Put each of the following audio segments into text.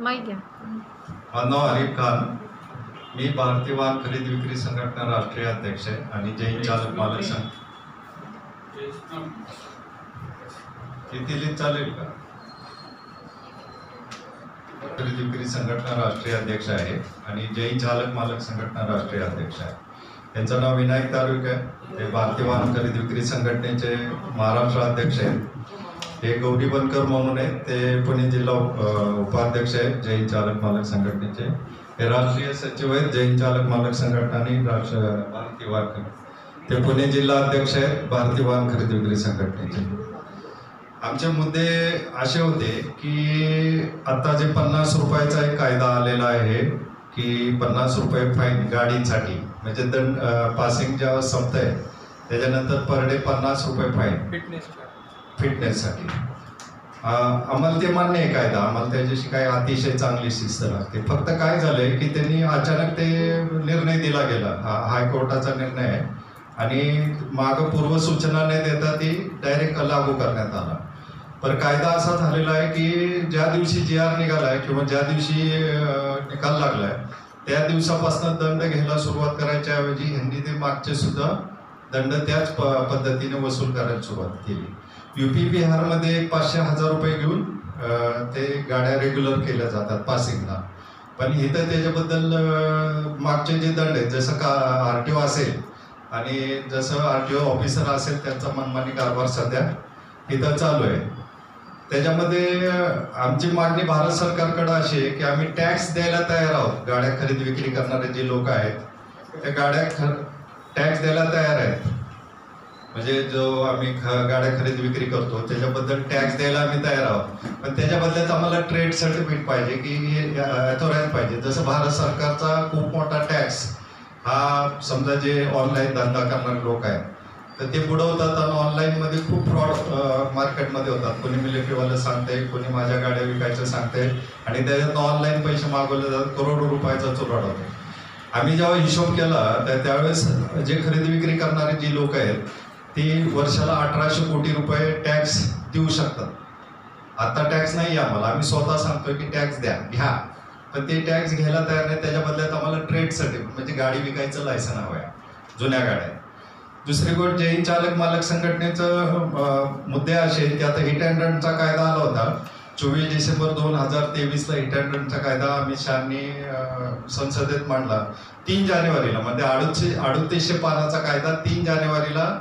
माहिती आहे. माझं नाव अलीफ खान. मी भारतीय वाहन खरेदी विक्री संघटना राष्ट्रीय अध्यक्ष आहे आणि जैन चालक मालक संघ किती चालेल का खरेदी विक्री संघटना राष्ट्रीय अध्यक्ष आहे आणि जैन चालक मालक संघटना राष्ट्रीय अध्यक्ष आहे. त्यांचं नाव विनायक तालुक आहे. ते भारतीय वाहन खरेदी विक्री संघटनेचे महाराष्ट्र अध्यक्ष आहेत. हे गौरी बनकर म्हणून आहेत, ते पुणे जिल्हा उपाध्यक्ष आहेत जैन चालक मालक संघटनेचे. हे राष्ट्रीय सचिव आहेत जैन चालक मालक संघटना आणि भारतीय वाहन ते पुणे जिल्हा अध्यक्ष आहेत भारतीय वाहन खरेदी विक्री संघटनेचे. आमचे मुद्दे असे होते की आता जे 50 रुपयाचा एक कायदा आलेला आहे की 50 रुपये फाईन गाडीसाठी, म्हणजे दंड पासिंग जेव्हा संपत आहे त्याच्यानंतर पर डे 50 रुपये फाईन फिटनेससाठी. आम्हाला ते मान्य आहे कायदा, आम्हाला त्याच्याशी काही अतिशय चांगली शिस्त लागते. फक्त काय झालंय की त्यांनी अचानक ते निर्णय दिला गेला, हायकोर्टाचा निर्णय आहे आणि मागं पूर्वसूचना न देता ती डायरेक्ट लागू करण्यात आला. पण कायदा असा झालेला आहे की ज्या दिवशी GR निघालाय किंवा ज्या दिवशी निकाल लागलाय त्या दिवसापासून दंड घ्यायला सुरुवात करायच्या ऐवजी ह्यांनी ते मागचे सुद्धा दंड त्याच पद्धतीने वसूल करायला सुरुवात केली. UP बिहारमध्ये 500,000 रुपये घेऊन ते गाड्या रेग्युलर केल्या जातात पासिंगला. पण इथं त्याच्याबद्दल मागचे जे दंड आहेत, जसं का RTO असेल आणि जसं RTO ऑफिसर असेल त्यांचा मनमानी कारभार सध्या इथं चालू आहे. त्याच्यामध्ये आमची मागणी भारत सरकारकडे अशी आहे की आम्ही टॅक्स द्यायला तयार आहोत. गाड्या खरेदी विक्री करणारे जे लोक आहेत त्या गाड्या टॅक्स द्यायला तयार आहेत. म्हणजे जो आम्ही गाड्या खरेदी विक्री करतो त्याच्याबद्दल टॅक्स द्यायला आम्ही तयार आहोत. पण त्याच्या बदल्यात आम्हाला ट्रेड सर्टिफिकेट पाहिजे की अथॉराईज पाहिजे. जसं भारत सरकारचा खूप मोठा टॅक्स हा समजा जे ऑनलाईन धंदा करणारे लोक आहेत तर ते बुडवतात आणि ऑनलाईनमध्ये खूप फ्रॉड मार्केटमध्ये होतात. कोणी मिलिटरीवाला सांगते, कोणी माझ्या गाड्या विकायचं सांगते आणि त्याच्यात ऑनलाईन पैसे मागवले जातात, करोडो रुपयाचा चुराड होतो. आम्ही जेव्हा हिशोब केला तर त्यावेळेस जे खरेदी विक्री करणारे जी लोक आहेत ती वर्षाला 1800 कोटी रुपये टॅक्स देऊ शकतात. आता टॅक्स नाही आम्हाला, आम्ही स्वतः सांगतोय की टॅक्स घ्या, पण ते टॅक्स घ्यायला तयार नाही. त्याच्या बदल्यात आम्हाला ट्रेड सर्टिफिकेट म्हणजे गाडी विकायचं लायसन हवं आहे, जुन्या गाड्या. दुसरी गोष्ट जैन चालक मालक संघटनेचं मुद्दे असे की आता हिट अँड रनचा कायदा आला होता 24 डिसेंबर 2023ला. हिट अँड रनचा कायदा अमित शहानी संसदेत मांडला 3 जानेवारीला. म्हणजे 3800 पानाचा कायदा 3 जानेवारीला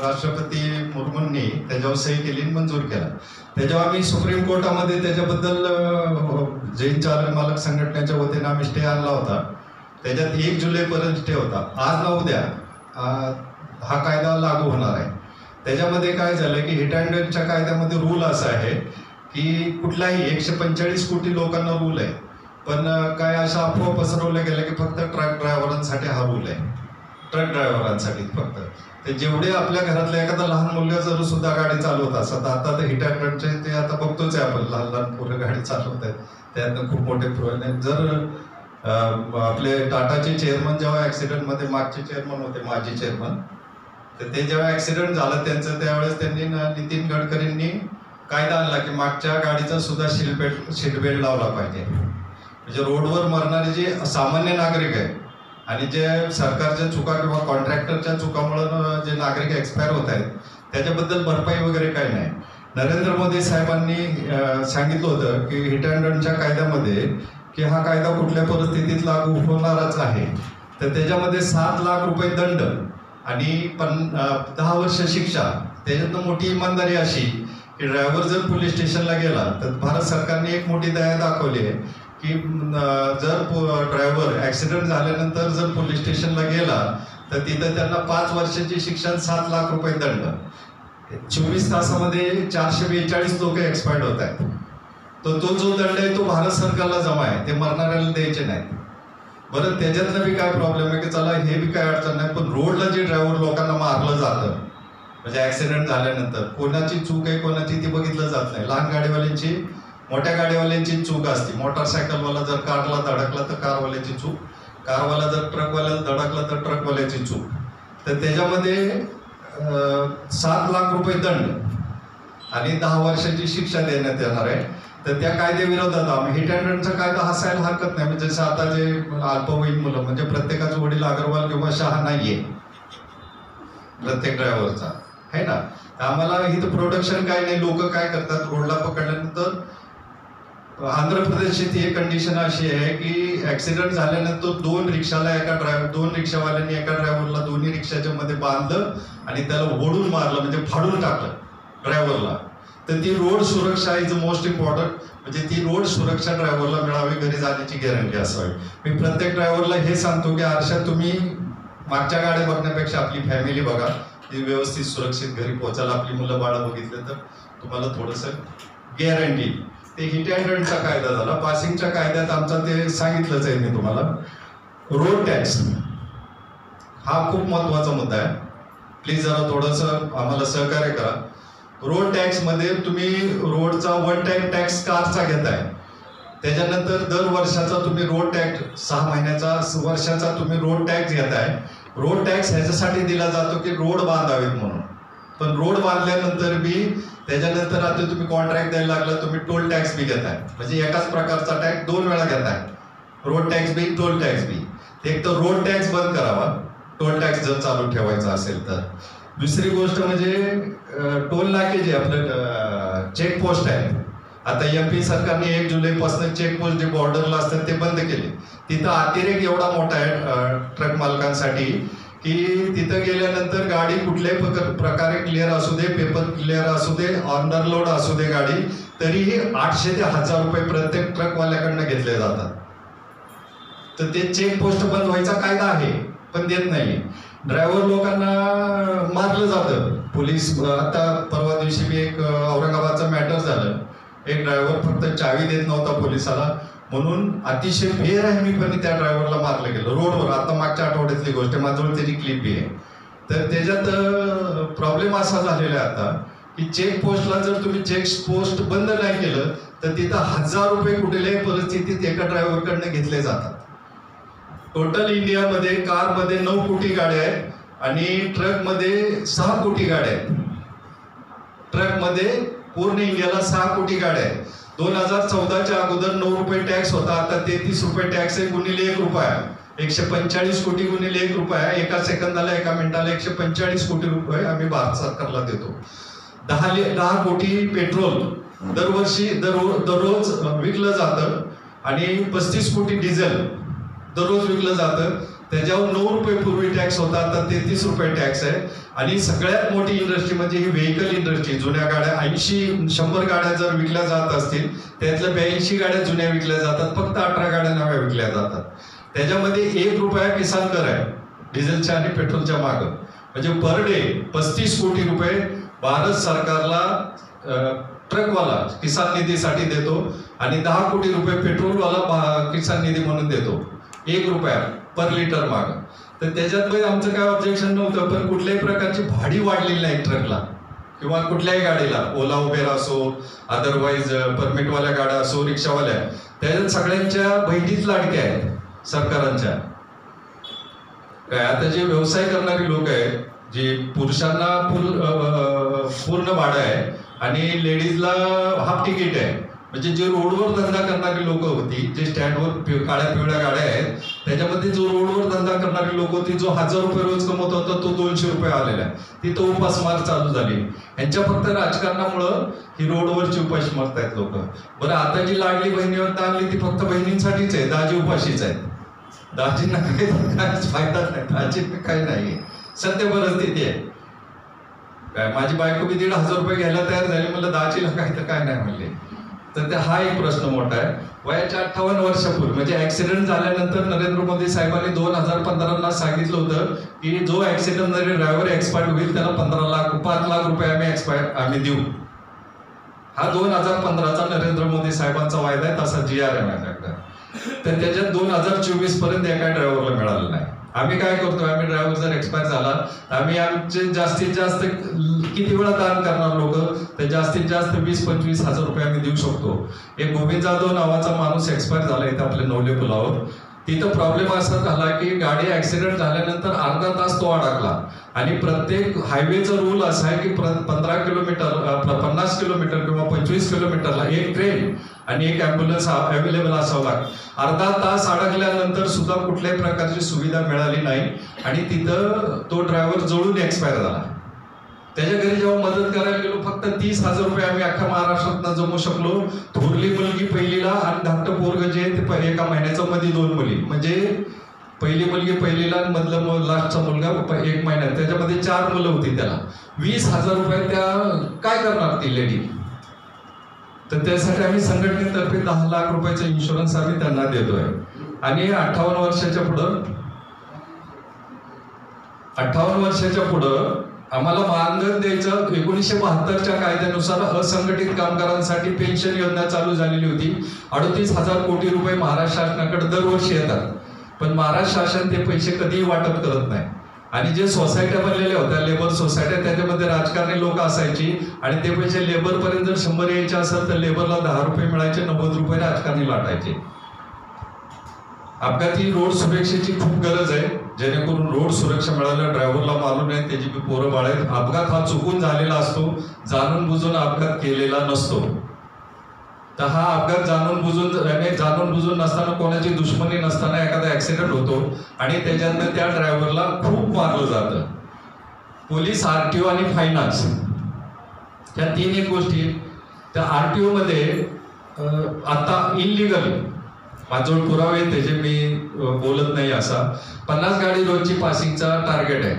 राष्ट्रपती मुर्मूंनी त्याच्यावर सही केली, मंजूर केला. त्याच्यावर आम्ही सुप्रीम कोर्टामध्ये त्याच्याबद्दल जैन चालक मालक संघटनेच्या वतीने आम्ही स्टे आणला होता. त्याच्यात 1 जुलैपर्यंत स्टे होता. आज ना उद्या हा कायदा लागू होणार आहे. त्याच्यामध्ये काय झालं की हिट अँड रनच्या कायद्यामध्ये रूल असा आहे की कुठलाही 145 कोटी लोकांना रूल आहे. पण काय अशा अफवा पसरवल्या गेल्या की फक्त ट्रक ड्रायव्हरांसाठी हा रूल आहे, ट्रक ड्रायव्हरांसाठी फक्त. ते जेवढे आपल्या घरातल्या एखादा लहान मुलगा जर सुद्धा गाडी चालवत असतात, आता तर हिट अँड रनचे ते आता बघतोच आहे आपण, लहान लहान पोरं गाडी चालवत आहेत, त्यातनं खूप मोठे प्रॉब्लेम. जर आपले टाटाचे चेअरमन जेव्हा ॲक्सिडेंटमध्ये, मागचे चेअरमन होते माजी चेअरमन, तर ते जेव्हा ॲक्सिडेंट झालं त्यांचं त्यावेळेस त्यांनी नितीन गडकरींनी कायदा आणला की मागच्या गाडीचा सुद्धा सीट बेल्ट लावला पाहिजे. म्हणजे रोडवर मरणारे जे सामान्य नागरिक आहेत आणि जे सरकारच्या चुका किंवा कॉन्ट्रॅक्टरच्या चुकामुळे जे नागरिक एक्सपायर होत आहेत त्याच्याबद्दल भरपाई वगैरे काही नाही. नरेंद्र मोदी साहेबांनी सांगितलं होतं की हिट अँड रनच्या कायद्यामध्ये की हा कायदा कुठल्या परिस्थितीत लागू होणारच आहे. तर त्याच्यामध्ये 7 लाख रुपये दंड आणि 10 वर्ष शिक्षा. त्याच्यातनं मोठी इमानदारी अशी की ड्रायव्हर जर पोलीस स्टेशनला गेला तर भारत सरकारने एक मोठी दया दाखवली आहे की जर ड्रायव्हर ॲक्सिडेंट झाल्यानंतर जर पोलीस स्टेशनला गेला तर तिथं त्यांना 5 वर्षाची शिक्षा, 7 लाख रुपये दंड. 24 तासामध्ये 442 लोक एक्सपायर्ड होत आहेत. तो जो दंड आहे तो भारत सरकारला जमा आहे, ते मरणाऱ्याला द्यायचे नाहीत. बरं, त्याच्यातनं बी काय प्रॉब्लेम आहे की चला हे बी काय अडचण नाही, पण रोडला जे ड्रायव्हर लोकांना मारलं जातं म्हणजे ॲक्सिडेंट झाल्यानंतर कोणाची चूक आहे कोणाची ती बघितलं जात नाही. लहान गाडीवाल्यांची, मोठ्या गाडीवाल्यांची चूक असते. मोटरसायकलवाला जर कारला धडकला तर कारवाल्याची चूक, कारवाला जर ट्रकवाल्याला धडकला तर ट्रकवाल्याची चूक. तर त्याच्यामध्ये 7 लाख रुपये दंड आणि 10 वर्षाची शिक्षा देण्यात येणार आहे. तर त्या कायद्याविरोधात आम्ही हिट अँड रनचा कायदा हसायला हरकत नाही. म्हणजे जसं आता जे अल्पवयीन मुलं, म्हणजे प्रत्येकाचं वडील अग्रवाल किंवा शहा नाहीये प्रत्येक ड्रायव्हरचा, आहे ना. आम्हाला इथं प्रोडक्शन काय नाही. लोक काय करतात, रोडला पकडल्यानंतर आंध्र प्रदेशची ती एक कंडिशन अशी आहे की ऍक्सिडेंट झाल्यानंतर दोन रिक्षावाल्यांनी एका ड्रायव्हरला दोन्ही रिक्षाच्या मध्ये बांधलं आणि त्याला ओढून मारलं, म्हणजे फाडून टाकलं ड्रायव्हरला. तर ती रोड सुरक्षा इज मोस्ट इम्पॉर्टंट. म्हणजे ती रोड सुरक्षा ड्रायव्हरला मिळावी, घरी जाण्याची गॅरंटी असावी. मी प्रत्येक ड्रायव्हरला हे सांगतो की आरशात तुम्ही मागच्या गाड्या बघण्यापेक्षा आपली फॅमिली बघा, ती व्यवस्थित सुरक्षित घरी पोहोचायला. आपली मुलं बाळं बघितलं तर तुम्हाला थोडंसं गॅरंटी. ते हिट अँड रनचा कायदा झाला. पासिंगच्या कायद्यात आमचा ते सांगितलंच आहे मी तुम्हाला. रोड टॅक्स हा खूप महत्वाचा मुद्दा आहे. प्लीज जरा थोडंसं आम्हाला सहकार्य करा. रोड टॅक्स मध्ये तुम्ही रोडचा वन टाइम टॅक्स कारचा घेताय, त्याच्यानंतर दर वर्षाचा तुम्ही रोड टॅक्स 6 महिन्याचा वर्षाचा तुम्ही रोड टॅक्स घेताय. रोड टॅक्स ह्याच्यासाठी दिला जातो की रोड बांधावेत म्हणून. पण रोड बांधल्यानंतर बी त्याच्यानंतर आता तुम्ही कॉन्ट्रॅक्ट द्यायला लागला, तुम्ही टोल टॅक्स बी घेताय. म्हणजे एकाच प्रकारचा टॅक्स 2 वेळा घेताय. रोड टॅक्स बी, टोल टॅक्स बी. एक तर रोड टॅक्स बंद करावा, टोल टॅक्स जर चालू ठेवायचा असेल तर. दुसरी गोष्ट म्हणजे टोल नाके जे आपलं चेकपोस्ट आहे, आता MP सरकारने 1 जुलैपासून चेकपोस्ट जे बॉर्डरला असतात ते बंद केले. तिथं अतिरेक एवढा मोठा आहे ट्रक मालकांसाठी की तिथं गेल्यानंतर गाडी कुठल्याही प्रकारे क्लिअर असू दे, पेपर क्लिअर असू दे, अंडरलोड असू दे गाडी, तरीही 800 ते 1000 रुपये प्रत्येक ट्रकवाल्याकडनं घेतले जातात. तर ते चेकपोस्ट बंद व्हायचा कायदा आहे पण देत नाही. ड्रायव्हर लोकांना मारलं जातं. पोलीस आता परवा दिवशी मी एक औरंगाबादचं मॅटर झालं. एक ड्रायव्हर फक्त चावी देत नव्हता पोलिसाला म्हणून अतिशय बेरहमीपणे त्या ड्रायव्हरला मारलं गेलं रोडवर. आता मागच्या आठवड्यातली गोष्ट, माझ्याजवळ त्याची क्लिप आहे. तर त्याच्यात प्रॉब्लेम असा झालेला आहे आता की चेक पोस्टला जर तुम्ही चेक पोस्ट बंद नाही केलं तर तिथं 1000 रुपये कुठल्याही परिस्थितीत एका ड्रायव्हरकडनं घेतले जातात. टोटल इंडियामध्ये कारमध्ये 9 कोटी गाड्या आहेत आणि ट्रकमध्ये 6 कोटी गाड्या आहेत. ट्रकमध्ये पूर्ण इंडियाला 6 कोटी गाड्या आहेत. 2014च्या अगोदर 9 रुपये टॅक्स होता, आता 33 रुपये टॅक्स आहे गुणिले 1 रुपया. 145 कोटी गुणिले 1 रुपया. एका सेकंदाला, एका मिनिटाला 145 कोटी रुपये आम्ही भारत सरकारला देतो. 10 कोटी पेट्रोल दरवर्षी दररोज विकलं जातं आणि 35 कोटी डिझेल दररोज विकलं जातं. त्याच्यावर 9 रुपये पूर्वी टॅक्स होता, आता 33 रुपये टॅक्स आहे. आणि सगळ्यात मोठी इंडस्ट्री म्हणजे ही व्हेकल इंडस्ट्री. जुन्या गाड्या 100 गाड्या जर विकल्या जात असतील त्यातल्या 82 गाड्या जुन्या विकल्या जातात, फक्त 18 गाड्या नव्या विकल्या जातात. त्याच्यामध्ये 1 रुपया किसान कर आहे डिझेलच्या आणि पेट्रोलच्या मागं. म्हणजे पर डे 35 कोटी रुपये भारत सरकारला ट्रकवाला किसान निधीसाठी देतो आणि 10 कोटी रुपये पेट्रोलवाला किसान निधी म्हणून देतो. 1 रुपया पर लिटर माग. तर त्याच्यात आमचं काय ऑब्जेक्शन नव्हतं, पण कुठल्याही प्रकारची भाडी वाढलेली नाही ट्रकला किंवा कुठल्याही गाडीला. ओला उबेर असो, अदरवाईज परमिटवाल्या गाड्या असो, रिक्षावाल्या, त्याच्यात सगळ्यांच्या बहिणीच लाडक्या आहेत सरकारांच्या. काय आता जे व्यवसाय करणारी लोक आहेत, जे पुरुषांना पूर्ण भाडं आहे आणि लेडीजला हाफ तिकीट आहे. म्हणजे जे रोडवर धंदा करणारी लोक होती, जे स्टँडवर काळ्या पिवळ्या गाड्या आहेत, त्याच्यामध्ये जो रोडवर धंदा करणारी लोक होती, जो 1000 रुपये रोज कमवत होता तो 200 रुपये आलेला आहे. तिथं उपासमार चालू झाली. यांच्या फक्त राजकारणामुळं ही रोडवरची उपाशी मारतायत लोक. बरं, आता जी लाडली बहिणीवर आणली ती फक्त बहिणींसाठीच आहे. दाजी उपाशीच आहेत. दाजींना काहीच फायदा नाही, दाजींना काही नाही. सत्य परिस्थिती आहे. काय माझी बायको बी 1500 रुपये घ्यायला तयार झाली, म्हणलं दाजीला काय तर काय नाही म्हणले. तर हा एक प्रश्न मोठा आहे. वयाच्या 58 वर्षापूर्वी म्हणजे ऍक्सिडेंट झाल्यानंतर नरेंद्र मोदी साहेबांनी 2015 सांगितलं होतं की जो ऍक्सिडेंट मध्ये ड्रायव्हर एक्सपायर होईल त्याला 5 लाख रुपये आम्ही देऊ. हा 2015चा नरेंद्र मोदी साहेबांचा वायदा आहे, तसा GR आहे माझ्याकडे. तर त्याच्यात 2024 पर्यंत एका ड्रायव्हरला मिळालं नाही. आम्ही काय करतो, आम्ही ड्रायव्हर जर एक्सपायर झाला तर आम्ही आमचे जास्तीत जास्त किती वेळा दान करणार लोक, तर जास्तीत जास्त 20-25 हजार रुपये आम्ही देऊ शकतो. एक गोविंद जाधव नावाचा माणूस एक्सपायर झाला इथं आपल्या नवले पुलावर. तिथं प्रॉब्लेम असा झाला की गाडी ऍक्सिडेंट झाल्यानंतर अर्धा तास तो अडकला आणि प्रत्येक हायवेचा रूल असा आहे की 15 किलोमीटर 50 किलोमीटर किंवा 25 किलोमीटरला एक ट्रेन आणि एक ॲम्ब्युलन्स अवेलेबल असावं लागतं. अर्धा तास अडकल्यानंतर सुद्धा कुठल्याही प्रकारची सुविधा मिळाली नाही आणि तिथं तो ड्रायव्हर जळून एक्सपायर झाला. त्याच्या घरी जेव्हा मदत करायला गेलो फक्त 30,000 रुपये आम्ही अख्ख्या महाराष्ट्रात जमू शकलो. थोरली मुलगी पहिलीला आणि धाकटं पोरग जे ते एका महिन्याचा मध्ये 2 मुली, म्हणजे पहिली मुलगी पहिलीला आणि मधलं लास्टचा मुलगा 1 महिन्यात, त्याच्यामध्ये 4 मुलं होती. त्याला 20,000 रुपये त्या काय करणार ती लेडी. तर त्यासाठी आम्ही संघटनेतर्फे 10 लाख रुपयाचा इन्शुरन्स आम्ही त्यांना देतोय. आणि 58 वर्षाच्या पुढं आम्हाला मानधन द्यायचं. 1972च्या कायद्यानुसार असंघटित कामगारांसाठी पेन्शन योजना चालू झालेली होती. 38,000 कोटी रुपये महाराष्ट्र शासनाकडे दरवर्षी येतात, पण महाराष्ट्र शासन ते पैसे कधीही वाटप करत नाही. आणि जे सोसायट्या बनलेल्या होत्या लेबर सोसायट्या, त्याच्यामध्ये राजकारणी लोक असायची आणि ते पैसे लेबरपर्यंत जर 100 यायचे असेल तर लेबरला 10 रुपये मिळायचे, 90 रुपये राजकारणी लाटायचे. अपघाती रोड सुरक्षेची खूप गरज आहे, जेणेकरून रोड सुरक्षा मिळाल्या, ड्रायव्हरला मालूम नाही त्याची बी पोरं बाळ आहेत. अपघात हा चुकून झालेला असतो, जाणून बुजून अपघात केलेला नसतो. तर हा अपघात जाणून बुजून नसताना, कोणाची दुश्मनी नसताना एखादा ऍक्सिडेंट होतो आणि त्याच्यातनं त्या ड्रायव्हरला खूप मारलं जातं. पोलीस, आरटीओ आणि फायनान्स या 3 गोष्टी. त्या आरटीओ मध्ये आता इलिगल माझ्याजवळ पुरावे त्याचे मी बोलत नाही असा 50 गाडी रोजची पासिंगचा टार्गेट आहे.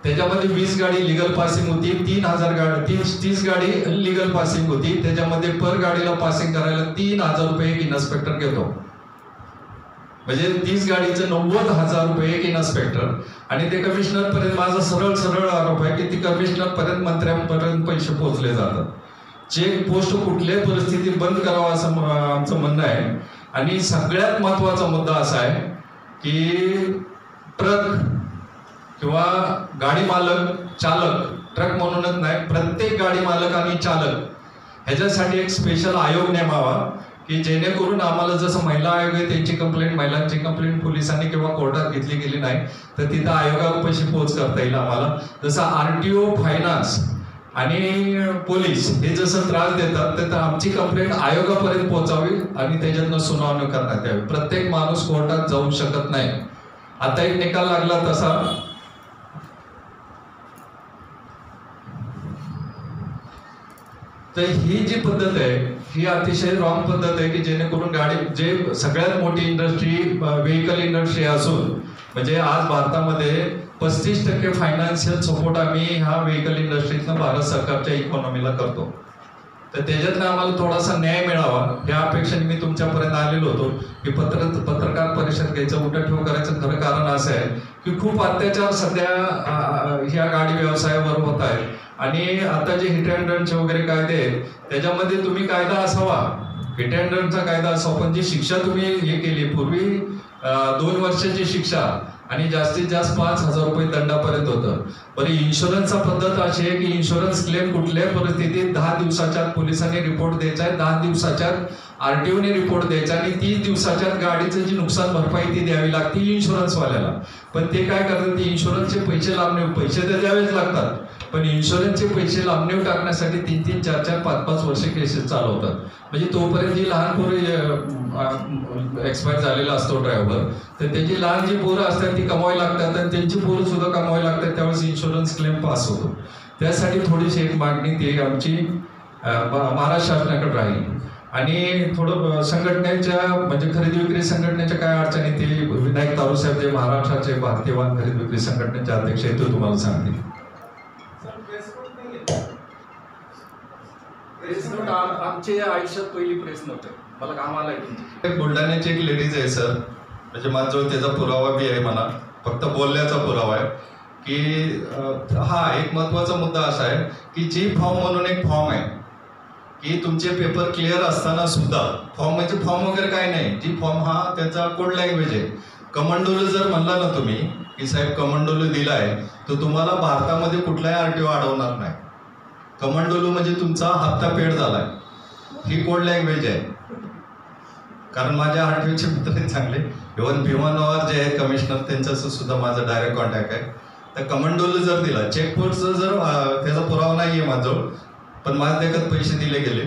त्याच्यामध्ये 20 गाडी लिगल पासिंग होती, 30 गाडी इलिगल पासिंग होती. त्याच्यामध्ये पर गाडीला पासिंग करायला 3,000 रुपये एक इन्स्पेक्टर घेतो. म्हणजे 30 गाडीचं 90,000 रुपये एक इन्स्पेक्टर. आणि ते कमिशनर पर्यंत, माझा सरळ आरोप आहे की ती कमिशनर पर्यंत, मंत्र्यांपर्यंत पैसे पोहोचले जातात. चेक पोस्ट कुठल्याही परिस्थितीत बंद करावा असं आमचं म्हणणं आहे. आणि सगळ्यात महत्वाचा मुद्दा असा आहे की ट्रक किंवा गाडी मालक, चालक, ट्रक म्हणूनच नाही, प्रत्येक गाडी मालक आणि चालक ह्याच्यासाठी एक स्पेशल आयोग नेमावा की जेणेकरून आम्हाला जसं महिला आयोग आहे त्यांची कंप्लेंट, महिलांची कंप्लेंट पोलिसांनी किंवा कोर्टात घेतली गेली नाही तर तिथं आयोगापाशी पोहोच करता येईल आम्हाला. जसं आरटीओ, फायनान्स आणि पोलीस हे जसं त्रास देतात तर आमची कंप्लेंट आयोगापर्यंत पोहोचावी आणि त्याच्यातनं सुनावणी करण्यात यावी. प्रत्येक माणूस कोर्टात जाऊ शकत नाही. आता एक निकाल लागला तसा, तर ही जी पद्धत आहे ही अतिशय रॉंग पद्धत आहे की जेणेकरून गाडी, जे सगळ्यात मोठी इंडस्ट्री व्हेकल इंडस्ट्री असून, म्हणजे आज भारतामध्ये 35% फायनान्शियल सपोर्ट आम्ही ह्या व्हेकल इंडस्ट्रीतनं भारत सरकारच्या इकॉनॉमीला करतो. तर त्याच्यातनं आम्हाला थोडासा न्याय मिळावा या अपेक्षेने मी तुमच्यापर्यंत आलेलो होतो की पत्रकार परिषद घ्यायचं, उठाठेव करायचं. खरं कारण असं आहे की खूप अत्याचार सध्या ह्या गाडी व्यवसायावर होत आहे. आणि आता जे हिट अँड रनचे वगैरे कायदे आहेत त्याच्यामध्ये तुम्ही कायदा असावा, हिट अँड रनचा कायदा असावा, पण जी शिक्षा तुम्ही हे केली पूर्वी 2 वर्षाची शिक्षा आणि जास्तीत जास्त 5,000 रुपये दंडापर्यंत होतं. पण इन्शुरन्सचा पद्धत अशी आहे की इन्शुरन्स क्लेम कुठल्याही परिस्थितीत 10 दिवसाच्या पोलिसांनी रिपोर्ट द्यायचा आहे, 10 दिवसाच्या आरटीओने रिपोर्ट द्यायचा आणि 30 दिवसाच्या गाडीचं जी नुकसान भरपाई ती द्यावी लागते इन्शुरन्सवाल्याला. पण ते काय करतात, ते इन्शुरन्सचे पैसे लांबणीवर, पैसे तर द्यावेच लागतात, पण इन्शुरन्सचे पैसे लांबणीवर टाकण्यासाठी 3-3, 4-4, 5-5 वर्ष केसेस चालवतात. म्हणजे तोपर्यंत जी लहान पोरं एक्सपायर झालेला असतो ड्रायव्हर, तर त्याची लहान जी पोरं असतात ती कमवायला लागतात आणि त्यांची पोरं सुद्धा कमवायला लागतात, त्यावेळेस इन्शुरन्स क्लेम पास होतो. त्यासाठी थोडीशी एक मागणी ती आमची महाराष्ट्र शासनाकडे राहील. आणि थोडं संघटनेच्या, म्हणजे खरेदी विक्री संघटनेच्या काय अडचणी ते विनायक तारूसाहेब जे महाराष्ट्राचे भारतीय वाहन खरेदी विक्री संघटनेचे अध्यक्ष आहेत ते तुम्हाला सांगतील. प्रेस नोट आमच्या आयुष्यात पहिली प्रेस नोट आहे, मला कामाला आहे. बुलढाण्याची एक लेडीज आहे सर, म्हणजे माझ्याजवळ त्याचा पुरावा बी आहे, मला फक्त बोलण्याचा पुरावा आहे की हा एक महत्वाचा मुद्दा असा आहे की जी फॉर्म म्हणून एक फॉर्म आहे की तुमचे पेपर क्लिअर असताना सुद्धा, फॉर्म म्हणजे फॉर्म वगैरे काय नाही, जी फॉर्म हा त्याचा कोड लँग्वेज आहे. कमांडोलो जर म्हणला ना तुम्ही की साहेब कमांडोलो दिला आहे, तर तुम्हाला भारतामध्ये कुठलाही आरटीओ अडवणार नाही. कमांडोलो म्हणजे तुमचा हप्ता पेड झालाय, ही कोड लँग्वेज आहे. कारण माझ्या आरटीओचे मित्र आहेत चांगले. इव्हन भीमा नवार जे आहेत कमिशनर, त्यांच्याशी सुद्धा माझा डायरेक्ट कॉन्टॅक्ट आहे. तर कमांडोला जर दिला चेकपोस्टचा जर त्याचा पुरावा नाही आहे माझ्याजवळ, पण माझ्या देखत पैसे दिले गेले.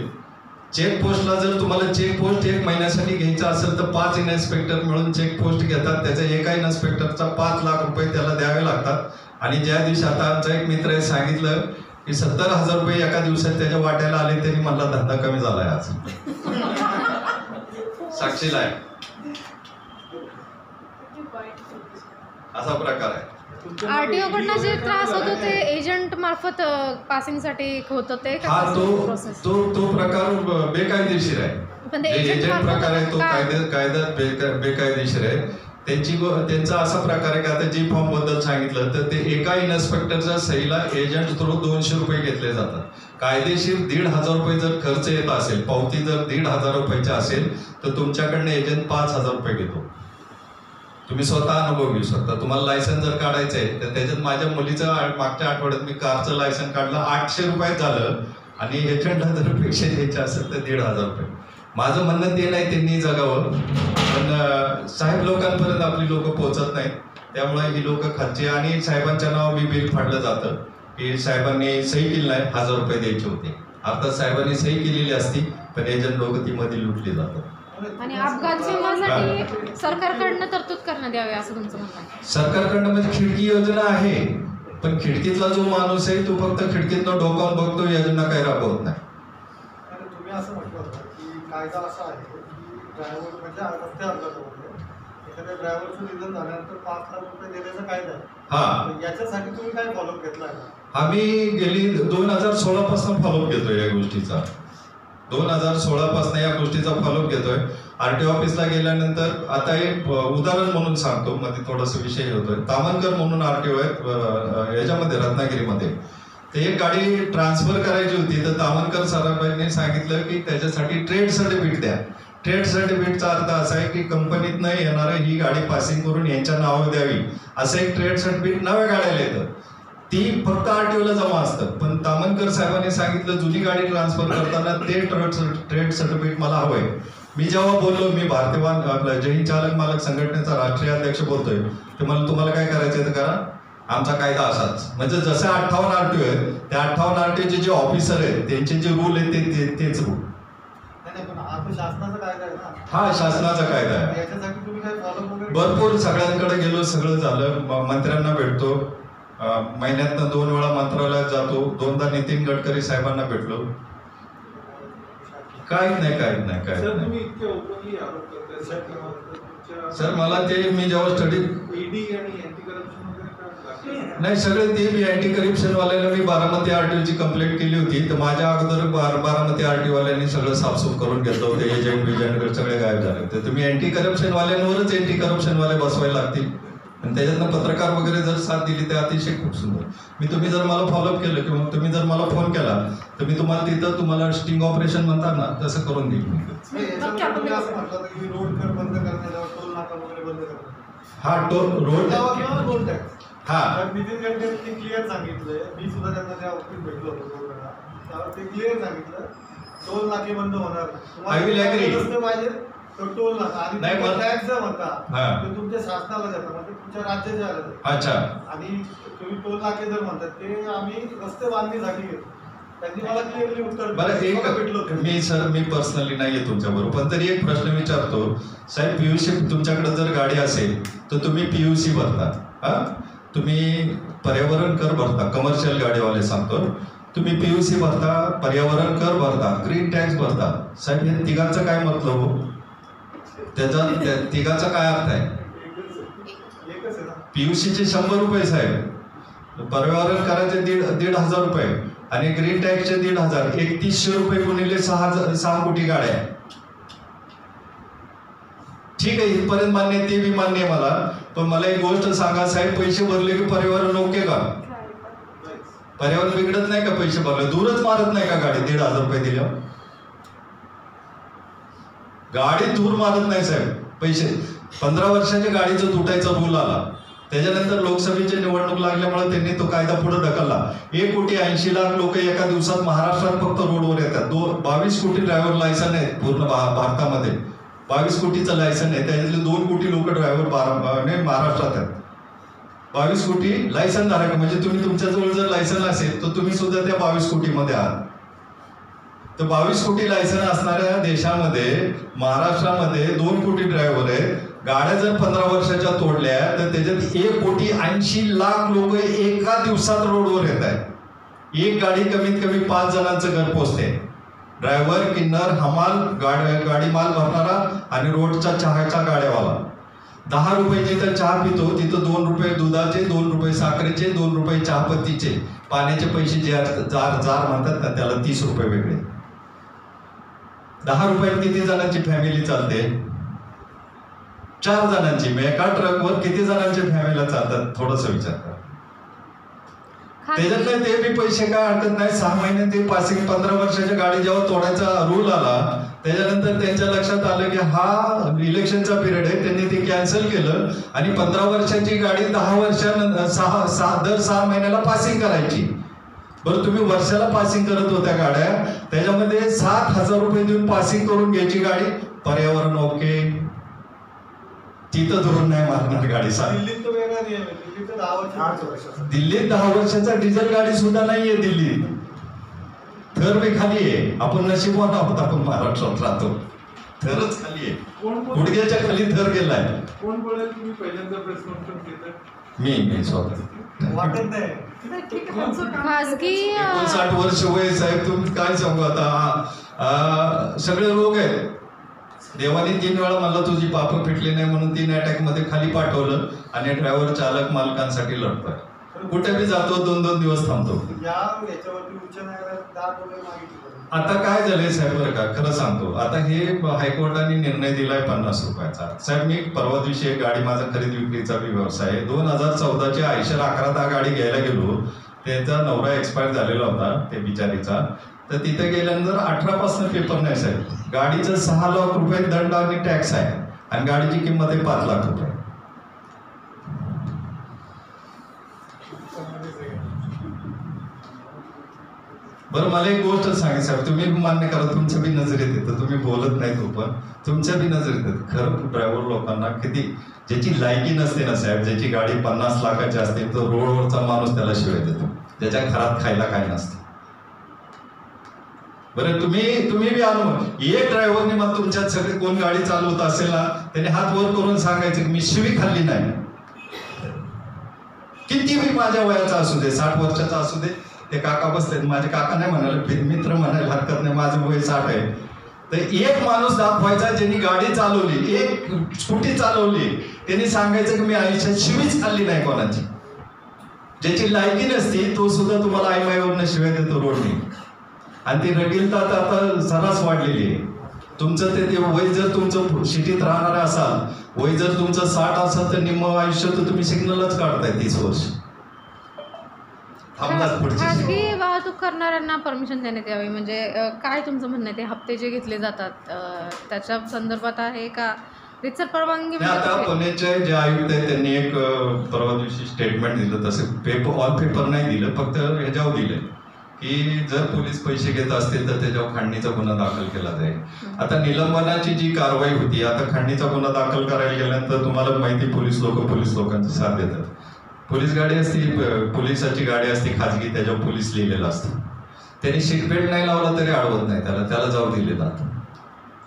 चेकपोस्टला जर तुम्हाला चेकपोस्ट 1 महिन्यासाठी घ्यायचा असेल तर 5 इन्स्पेक्टर मिळून चेकपोस्ट घेतात. त्याच्या एका इन्स्पेक्टरचा 5 लाख रुपये त्याला द्यावे लागतात. आणि ज्या दिवशी आता आमचा एक मित्र आहे सांगितलं की 70,000 रुपये एका दिवसात त्याच्या वाट्याला आले, त्यांनी म्हणला धंदा कमी झालाय आज. साक्षीला आहे, असा प्रकार आहे. आरटीओ कडनं जे त्रास होतो ते एजंट मार्फत पासिंगसाठी होतं ते का? हा तो प्रकार बेकायदेशीर आहे. पण ते एजंट मार्फत प्रकार आहे तो का? कायद्यात बेकायदेशीर आहे. त्यांचा असा प्रकार आहे की आता जी फॉर्म बद्दल सांगितलं तर ते एका इन्स्पेक्टरच्या सहीला एजंट थ्रू 200 रुपये घेतले जातात. कायदेशीर 1,500 रुपये जर खर्च येत असेल, पावती जर 1,500 रुपयाची असेल तर तुमच्याकडनं एजंट 5,000 रुपये घेतो. तुम्ही स्वतः अनुभव घेऊ शकता. तुम्हाला लायसन जर काढायचं आहे तर त्याच्यात माझ्या मुलीचं मागच्या आठवड्यात मी कारचं लायसन काढलं, 800 रुपयात झालं. आणि एजंटला जर पैसे द्यायचे असेल तर 1,500 रुपये. माझं म्हणणं ते नाही त्यांनी जगावं, पण साहेब लोकांपर्यंत आपली लोक पोहोचत नाहीत. त्यामुळे ही लोक खालची, आणि साहेबांच्या नावावर बिल फाडलं जातं की साहेबांनी सही केली नाही, 1,000 रुपये द्यायचे होते. अर्थात साहेबांनी सही केलेली असती, पण एजंट लोक ती मध्ये लुटली जातात. आणि अपघात विम्यासाठी सरकारकडनं तरतूद करण्यात यावी असं तुमचं म्हणणं आहे? सरकारकडनं म्हणजे खिडकी योजना आहे, पण खिडकीतला जो माणूस आहे तो फक्त खिडकीतनं डोकावून बघतो, योजना काही राबवत नाही. तुम्ही असं म्हटलं होतं की कायदा असा आहे की ड्रायव्हर म्हणजे रस्ते अपघातामध्ये एखाद्या ड्रायव्हरचं निधन झाल्यानंतर 5 लाख रुपये देण्याचा कायदा आहे. हा, याच्यासाठी तुम्ही काय फॉलोअप घेतला आहे? आम्ही गेली 2016 पासून फॉलोअप घेतोय या गोष्टीचा. 2016 पासून या गोष्टीचा फॉलोअप घेतोय. आरटीओ ऑफिसला गेल्यानंतर आता एक उदाहरण म्हणून सांगतो, मध्ये थोडासा विषय होतोय. तामनकर म्हणून आरटीओ आहेत याच्यामध्ये रत्नागिरीमध्ये. ते एक गाडी ट्रान्सफर करायची होती, तर तामनकर साहेबांनी सांगितलं की त्याच्यासाठी ट्रेड सर्टिफिकेट द्या. ट्रेड सर्टिफिकेटचा अर्थ असा आहे की कंपनीतनं येणारं ही गाडी पासिंग करून यांच्या नावावर द्यावी, असं एक ट्रेड सर्टिफिकेट नव्या गाड्याला येतं. ती फक्त आरटीओला जमा असतं. पण तामनकर साहेबांनी सांगितलं जुनी गाडी ट्रान्सफर करताना ते ट्रेड सर्टिफिकेट मला हवंय. मी जेव्हा बोललो, मी भारतीय आपला जय हिंद चालक मालक संघटनेचा राष्ट्रीय अध्यक्ष बोलतोय, ते मला तुम्हाला काय करायचं तर करा, आमचा कायदा असाच. म्हणजे जसे 58 आरटीओ आहेत, त्या 58 आरटीओचे जे ऑफिसर आहेत त्यांचे जे रूल आहेत तेच रूल. पण हा तो शासनाचा कायदा आहे ना. हा शासनाचा कायदा आहे. याच्यासाठी तुम्ही काय फॉलोअप वगैरे? भरपूर सगळ्यांकडे गेलो, सगळं झालं. मंत्र्यांना भेटतो, महिन्यातनं 2 वेळा मंत्रालयात जातो, 2दा नितीन गडकरी साहेबांना भेटलो. काहीच नाही. तुम्ही इतके ओपनली आरोप करताय सर मला ते मी जेव्हा स्टडी ईडी आणि अँटी करप्शन वगैरे नाही सगळे ते मी अँटी करप्शन वाल्याला मी बारामती आरटीओची कंप्लेंट केली होती. तर माझ्या अगोदर बारामती आरटीओ वाल्यांनी सगळं साफसूफ करून घेतलं होतं. एजंट सगळे गायब झाले. तर तुम्ही अँटी करप्शन वाल्यांवरच अँटी करप्शन वाले बसवायला लागतील, आणि त्याच्यातनं पत्रकार वगैरे जर साथ दिली तर अतिशय खूप सुंदर. तुम्ही जर मला फॉलोअप केलं किंवा तुम्ही जर मला फोन केला तर मी तुम्हाला स्टिंग ऑपरेशन म्हणतात ना तसं करून देईल. तुम्ही असं म्हटलं की रोड कर बंद करण्याला, टोल नाका वगैरे बंद करणार. हा रोड रोड टॅक्स. हा नितीन गडकरींनी क्लिअर सांगितलंय, मी सुद्धा त्यांना त्या वक्तीत भेटलो होतो 2 वेळा, त्यावर ते क्लिअर सांगितलं टोल नाके बंद होणार. I will agree. रस्ते पाहिजे तर टोल नाका, आणि नाही, टॅक्स जर म्हणता हा. ते तुमच्या शासनाला जातात, म्हणजे तुमच्या राज्याच्या आलं. अच्छा. आणि तुम्ही टोल नाके जर म्हणतात ते आम्ही रस्ते बांधणीसाठी घेतो. त्यांनी मला क्लिअरली उत्तर बरं एक भेटलो. मी पर्सनली नाहीये तुमच्या बरोबर, पण तरी एक प्रश्न विचारतो साहेब. पीयूसी तुमच्याकडे जर गाडी असेल तर तुम्ही पीयूसी भरता, हा तुम्ही पर्यावरण कर भरता. कमर्शियल गाडीवाले सांगतो, तुम्ही पीयूसी भरता, पर्यावरण कर भरता, ग्रीन टॅक्स भरता. साहेब हे तिघांचं काय मतलब हो? त्याचा तिघाचा काय अर्थ आहे? एकच आहे ना. पीयूसीचे 100 रुपये साहेब, पर्यावरण करायचे 1,500 रुपये, आणि ग्रीन टॅक्सचे 1,500, 3,100 रुपये गुणिले 6 कोटी गाड्या. ठीक आहे, इथपर्यंत मान्य आहे, ते बी मान्य आहे मला. पण मला एक गोष्ट सांगा साहेब, पैसे भरले की पर्यावरण ओके का? पर्यावरण बिघडत नाही का पैसे भरले? दूरच मारत नाही का गाडी 1,500 रुपये दिल्या? गाडी दूर मारत नाही साहेब. पैसे 15 वर्षाच्या गाडीचं तुटायचा रूल आला, त्याच्यानंतर लोकसभेची निवडणूक लागल्यामुळे त्यांनी तो कायदा पुढे ढकलला. 1,80,00,000 लोक एका दिवसात महाराष्ट्रात फक्त रोडवर येतात. 22 कोटी ड्रायव्हर लायसन आहेत पूर्ण भारतामध्ये. 22 कोटीचं लायसन आहे, त्याच्यातले 2 कोटी लोक ड्रायव्हर महाराष्ट्रात आहेत. 22 कोटी लायसन धारक, म्हणजे तुम्ही तुमच्याजवळ जर लायसन असेल तर तुम्ही सुद्धा त्या 22 कोटीमध्ये आहात. तर 22 कोटी लायसन असणाऱ्या देशामध्ये महाराष्ट्रामध्ये 2 कोटी ड्रायव्हर आहेत. गाड्या जर 15 वर्षाच्या तोडल्या तर त्याच्यात 1,80,00,000 लोक एका दिवसात रोडवर येत आहेत. एक गाडी कमीत कमी 5 जणांचं घर पोचते. ड्रायव्हर, किन्नर, हमाल, गाडी माल भरणारा आणि रोडच्या चहाच्या गाड्यावाला. 10 रुपये जिथं चहा पितो तिथं 2 रुपये दुधाचे, 2 रुपये साखरेचे, 2 रुपये चहापत्तीचे. पाण्याचे पैसे जे जार म्हणतात ना त्याला 30 रुपये वेगळे. 10 रुपयात किती जणांची फॅमिली चालते? 4 जणांची. मग एका ट्रकवर किती जणांच्या फॅमिलीला चालतात? थोडंसं विचार करा. त्याच्यात नाही ते बी पैसे काय हरकत नाही. 6 महिने ते पासिंग 15 वर्षाच्या गाडी जेव्हा तोडायचा रूल आला त्याच्यानंतर त्यांच्या लक्षात आलं की हा इलेक्शनचा पिरियड आहे, त्यांनी ते कॅन्सल केलं आणि 15 वर्षाची गाडी 10 वर्षानंतर दर 6 महिन्याला पासिंग करायची. बरं, तुम्ही वर्षाला पासिंग करत होत्या गाड्या, त्याच्यामध्ये 7,000 रुपये देऊन पासिंग करून घ्यायची गाडी. पर्यावरण ओके, तिथं धरून नाही मारणार गाडी. दिल्लीत तो वेगळा नियम आहे. दिल्लीत 10 वर्ष. दिल्लीत 10 वर्षाचा डिझेल गाडी सुद्धा नाहीये दिल्लीत. थर बी खाली आहे. आपण नशीबवान आहोत, आपण महाराष्ट्रात राहतो. थरच खाली आहे, गुडघ्याच्या खाली थर गेलाय. कोण बोलेल? तुम्ही पहिल्यांदा प्रेस कॉन्फरन्स घेताय? मी स्वतः. वाटत नाही. खाजगी 59 वर्ष वय साहेब, तुम्ही काय सांगू आता. सगळे रोग आहेत. देवाने 3 वेळा मला तुझी पापं फिटली नाही म्हणून 3 अटॅक मध्ये खाली पाठवलं आणि ड्रायव्हर चालक मालकांसाठी लढतोय. कुठे बी जातो 2-2 दिवस थांबतो. याच्यावरती उच्च न्यायालयात दाद वगैरे मागितली. आता काय झालंय साहेब, बरं का खरं सांगतो, आता हे हायकोर्टाने निर्णय दिलाय 50 रुपयाचा. साहेब, मी परवा दिवशी एक गाडी, माझा खरेदी विक्रीचा व्यवसाय आहे. 2014ची आयशर 11 गाडी घ्यायला गेलो. त्याचा नवरा एक्सपायर झालेला होता ते बिचारीचा. तर तिथे गेल्यानंतर 18 पासून पेपर नाही साहेब. गाडीचं 6 लाख रुपये दंड आणि टॅक्स आहे आणि गाडीची किंमत आहे 5 लाख रुपये. बरं, मला एक गोष्ट सांगा साहेब, तुम्ही मान्य करा, तुमच्या बी नजरेत येतं, तुम्ही बोलत नाही तो, पण तुमच्या बी नजरेत येतं. खरं ड्रायव्हर लोकांना किती, ज्याची लायकी नसते ना साहेब, ज्याची गाडी 50 लाखाची असते, तो रोडवरचा माणूस त्याला शिवाय देतो, त्याच्या घरात खायला काय नसतं. बरं, तुम्ही बी अनुभव. एक ड्रायव्हरने मग तुमच्यात सगळे कोण गाडी चालवत असेल ना, त्याने हात वर करून सांगायचं की मी शिवी खाल्ली नाही. किती बी माझ्या वयाचा असू दे, 60 वर्षाचा असू दे. ते काका बसले, माझे काका नाही म्हणाले, मित्र म्हणायला हरकत नाही, माझं वय 60 आहे. तर एक माणूस दाखवायचा ज्यांनी गाडी चालवली, एक स्कूटी चालवली, त्यांनी सांगायचं की मी आयुष्यात शिवीच खाल्ली नाही कोणाची. ज्याची लायकी नसती तो सुद्धा तुम्हाला आईमाईवरनं शिवाय देतो रोडनी. आणि ती रगीलता आता सर्रास वाढलेली आहे. तुमचं ते वय जर तुमचं सिटीत राहणार असाल, वय जर तुमचं 60 असेल तर निम्म आयुष्य तर तुम्ही सिग्नलच काढताय 30 वर्ष. खाजगी वाहतूक करणाऱ्यांना परमिशन देण्यात यावी, म्हणजे काय तुमचं म्हणणं आहे? ते हप्ते जे घेतले जातात त्याच्या संदर्भात आहे का रितसर परवानगी? आता पुण्याचे जे आयुक्त आहेत त्यांनी एक परवा दिवशी स्टेटमेंट दिलं, तसे ऑल पेपर नाही दिलं, फक्त ह्याच्यावर दिलं की जर पोलीस पैसे घेत असतील तर त्याच्यावर खंडणीचा गुन्हा दाखल केला जाईल. आता निलंबनाची जी कारवाई होती, आता खंडणीचा गुन्हा दाखल करायला गेल्यानंतर तुम्हाला माहिती पोलीस लोकांची साथ देतात. पोलीस गाडी असती, पोलिसाची गाडी असती खाजगी, त्याच्यावर पोलीस लिहिलेलं असतं. त्यांनी सीट बेल्ट नाही लावला तरी अडवत नाही, त्याला जाऊ दिले जातं.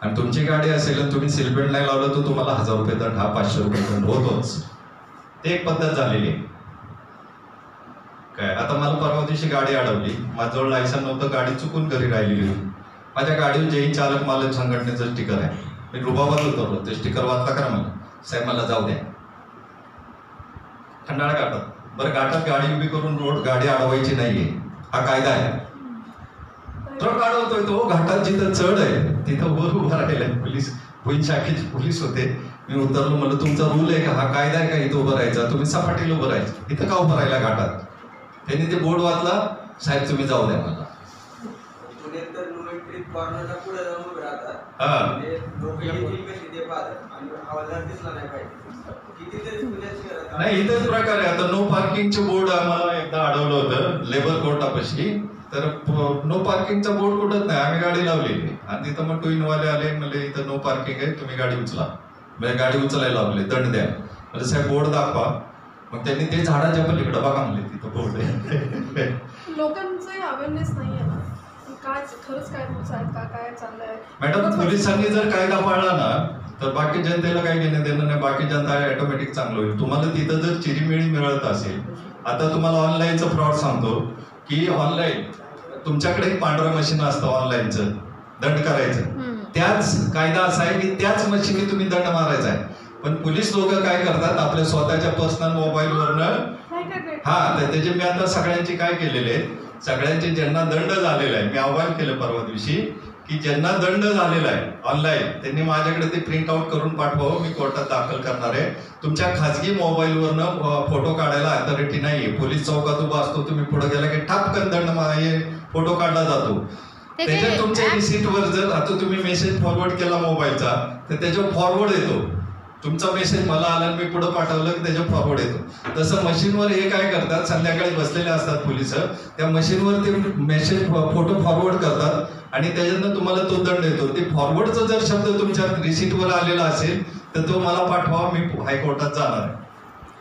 आणि तुमची गाडी असेल आणि तुम्ही सीट बेल्ट नाही लावलं तर तुम्हाला 1000 रुपये दंड, हा 500 रुपये दंड होतोच. ते एक पद्धत झालेली आहे. काय आता मला परवा दिवशी गाडी अडवली, माझ्याजवळ लायसन नव्हतं, गाडी चुकून घरी राहिलेली होती. माझ्या गाडीवर जैन चालक मालक संघटनेचं स्टिकर आहे. मी रुबाबात उतरलो, ते स्टिकर वाचता करा मला, साहेब मला जाऊ द्या. खंडाळा घाटात, बरं घाटात गाडी उभी करून रोड गाडी अडवायची नाहीये, हा कायदा आहे. ट्रक अडवतोय तो, घाटात जिथं चढ आहे तिथं वर उभा राहिलाय पोलीस, पुणे शाखेचे पोलीस होते. मी उतरलो, म्हणलं तुमचा रूल आहे का, हा कायदा आहे का इथं उभं राहायचा, तुम्ही सपाटीला उभं राहायचं, इथं का उभं राहिला घाटात? त्यांनी ते बोर्ड वाचला, साहेब तुम्ही जाऊ द्या मला. नाही, इथेच प्रकार आहे. आता नो पार्किंगचे बोर्ड आम्हाला एकदा अडवलं होतं लेबर कोर्टापाशी, तर नो पार्किंगचा बोर्ड कुठंच नाही. आम्ही गाडी लावलेली आणि तिथं मग टू-व्हीलरवाले आले, म्हणले इथं नो पार्किंग आहे, तुम्ही गाडी उचला. म्हणजे गाडी उचलायला लावले, दंड द्या. म्हणजे साहेब बोर्ड दाखवा. मग त्यांनी ते झाडाच्या पलीकडे बघा म्हणले तिथं बोर्ड आहे. लोकांचं अवेअरनेस नाही आहे ना, काय खरंच काय रूल्स आहेत का, काय चाललंय. मॅडम, पोलिसांनी जर कायदा पाळला ना तर बाकी जनतेला काही घेणं देणं नाही. बाकी जनता ऑटोमॅटिक चांगलं होईल. तुम्हाला तिथं जर चिरीमिळी मिळत असेल, आता तुम्हाला ऑनलाईनचं फ्रॉड सांगतो की ऑनलाईन तुमच्याकडे एक पांढरं मशीन असतं ऑनलाईनचं दंड करायचं. त्याच कायदा असा आहे की त्याच मशीनने तुम्ही दंड मारायचा आहे. पण पोलीस लोक काय करतात, आपल्या स्वतःच्या पर्सनल मोबाईलवरनं तर त्याचे मी आता सगळ्यांची काय केलेले आहे, सगळ्यांचे ज्यांना दंड झालेला आहे, मी आवाहन केलं परवा दिवशी की ज्यांना दंड झालेला आहे ऑनलाईन, त्यांनी माझ्याकडे ते प्रिंट आउट करून पाठवावं, मी कोर्टात दाखल करणार आहे. तुमच्या खाजगी मोबाईलवरनं फोटो काढायला अथॉरिटी नाहीये. पोलीस चौकात उभा असतो, तुम्ही पुढे गेला की ठापकन दंड फोटो काढला जातो. त्याच्यात तुमच्या रिसिटवर जर आता तुम्ही मेसेज फॉरवर्ड केला मोबाईलचा, तर त्याच्यावर फॉरवर्ड येतो. तुमचा मेसेज मला आला आणि मी पुढे पाठवलं की त्याच्यावर फॉरवर्ड येतो. तसं मशीनवर हे काय करतात, संध्याकाळी बसलेले असतात पोलिस, त्या मशीनवर ते मेसेज फोटो फॉरवर्ड करतात आणि त्याच्यानं तुम्हाला तो दंड येतो. ते फॉरवर्डचा जर शब्द तुमच्या रिसिटवर आलेला असेल तर तो मला पाठवा, मी हायकोर्टात जाणार आहे.